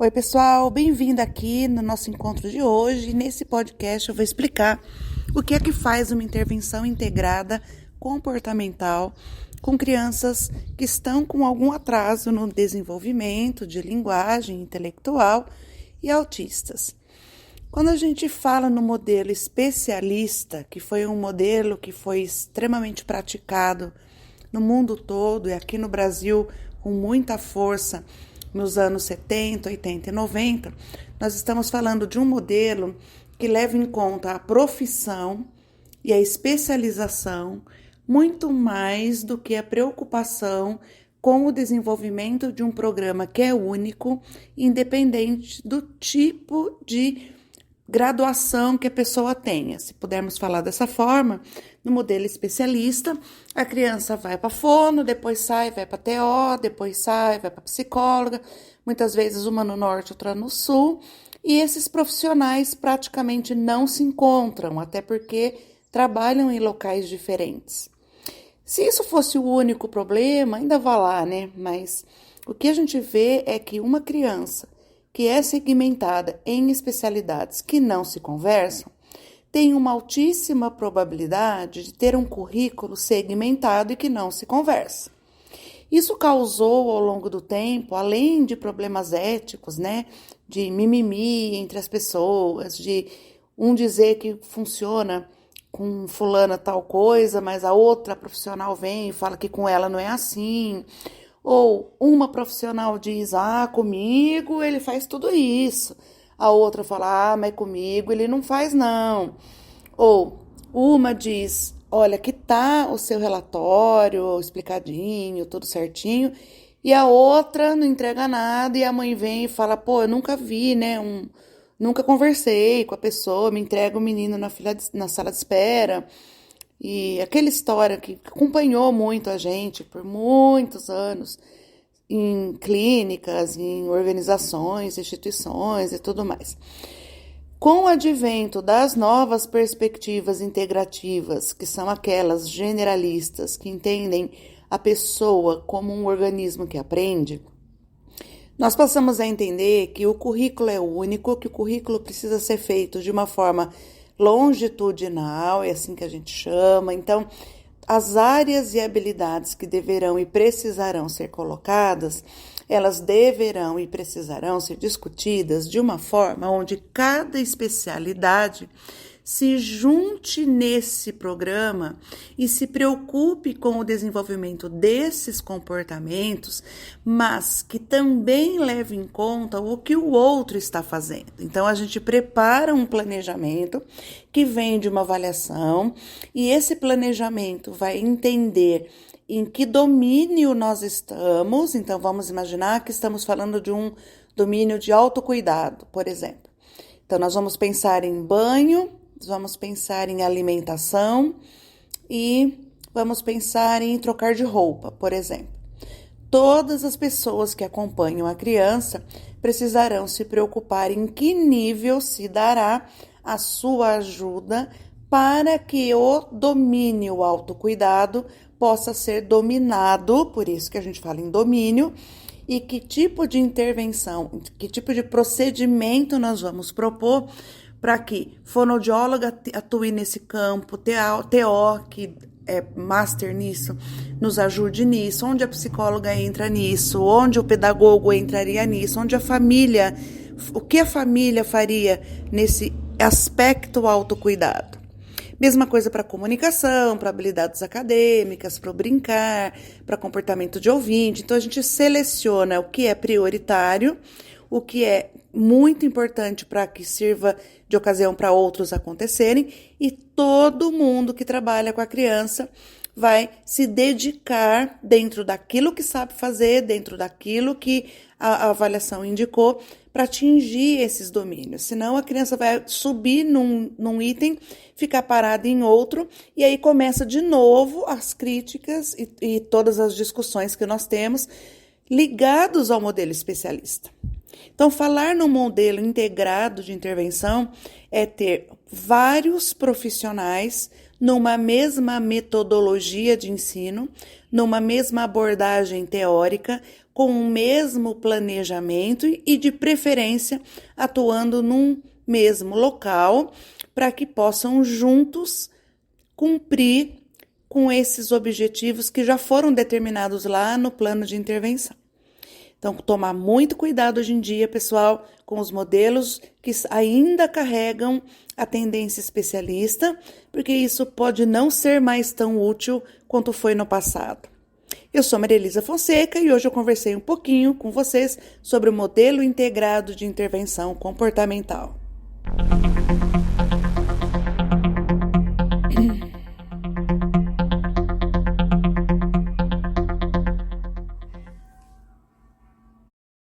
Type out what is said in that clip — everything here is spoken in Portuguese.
Oi, pessoal, bem-vindo aqui no nosso encontro de hoje. Nesse podcast eu vou explicar o que é que faz uma intervenção integrada comportamental com crianças que estão com algum atraso no desenvolvimento de linguagem intelectual e autistas. Quando a gente fala no modelo especialista, que foi um modelo que foi extremamente praticado no mundo todo e aqui no Brasil com muita força nos anos 70, 80 e 90, nós estamos falando de um modelo que leva em conta a profissão e a especialização muito mais do que a preocupação com o desenvolvimento de um programa que é único, independente do tipo de graduação que a pessoa tenha. Se pudermos falar dessa forma, no modelo especialista, a criança vai para fono, depois sai, vai para TO, depois sai, vai para psicóloga, muitas vezes uma no norte, outra no sul, e esses profissionais praticamente não se encontram, até porque trabalham em locais diferentes. Se isso fosse o único problema, ainda vá lá, né? Mas o que a gente vê é que uma criança que é segmentada em especialidades que não se conversam, tem uma altíssima probabilidade de ter um currículo segmentado e que não se conversa. Isso causou, ao longo do tempo, além de problemas éticos, né, de mimimi entre as pessoas, de um dizer que funciona com fulana tal coisa, mas a outra profissional vem e fala que com ela não é assim. Ou uma profissional diz, comigo ele faz tudo isso. A outra fala, mas comigo ele não faz não. Ou uma diz, olha, aqui tá o seu relatório explicadinho, tudo certinho. E a outra não entrega nada e a mãe vem e fala, eu nunca vi, né, nunca conversei com a pessoa, me entrega o menino na sala de espera. E aquela história que acompanhou muito a gente por muitos anos em clínicas, em organizações, instituições e tudo mais. Com o advento das novas perspectivas integrativas, que são aquelas generalistas que entendem a pessoa como um organismo que aprende, nós passamos a entender que o currículo é único, que o currículo precisa ser feito de uma forma longitudinal, é assim que a gente chama. Então, as áreas e habilidades que deverão e precisarão ser colocadas, elas deverão e precisarão ser discutidas de uma forma onde cada especialidade se junte nesse programa e se preocupe com o desenvolvimento desses comportamentos, mas que também leve em conta o que o outro está fazendo. Então, a gente prepara um planejamento que vem de uma avaliação e esse planejamento vai entender em que domínio nós estamos. Então, vamos imaginar que estamos falando de um domínio de autocuidado, por exemplo. Então, nós vamos pensar em banho, vamos pensar em alimentação e vamos pensar em trocar de roupa, por exemplo. Todas as pessoas que acompanham a criança precisarão se preocupar em que nível se dará a sua ajuda para que o domínio, o autocuidado, possa ser dominado, por isso que a gente fala em domínio, e que tipo de intervenção, que tipo de procedimento nós vamos propor para que fonoaudióloga atue nesse campo, TO, que é master nisso, nos ajude nisso, onde a psicóloga entra nisso, onde o pedagogo entraria nisso, onde a família, o que a família faria nesse aspecto autocuidado. Mesma coisa para comunicação, para habilidades acadêmicas, para o brincar, para comportamento de ouvinte. Então, a gente seleciona o que é prioritário, o que é muito importante para que sirva de ocasião para outros acontecerem, e todo mundo que trabalha com a criança vai se dedicar dentro daquilo que sabe fazer, dentro daquilo que a avaliação indicou, para atingir esses domínios. Senão a criança vai subir num item, ficar parada em outro, e aí começa de novo as críticas e todas as discussões que nós temos ligados ao modelo especialista. Então, falar no modelo integrado de intervenção é ter vários profissionais numa mesma metodologia de ensino, numa mesma abordagem teórica, com o mesmo planejamento e, de preferência, atuando num mesmo local, para que possam juntos cumprir com esses objetivos que já foram determinados lá no plano de intervenção. Então, tomar muito cuidado hoje em dia, pessoal, com os modelos que ainda carregam a tendência especialista, porque isso pode não ser mais tão útil quanto foi no passado. Eu sou Maria Elisa Fonseca e hoje eu conversei um pouquinho com vocês sobre o modelo integrado de intervenção comportamental.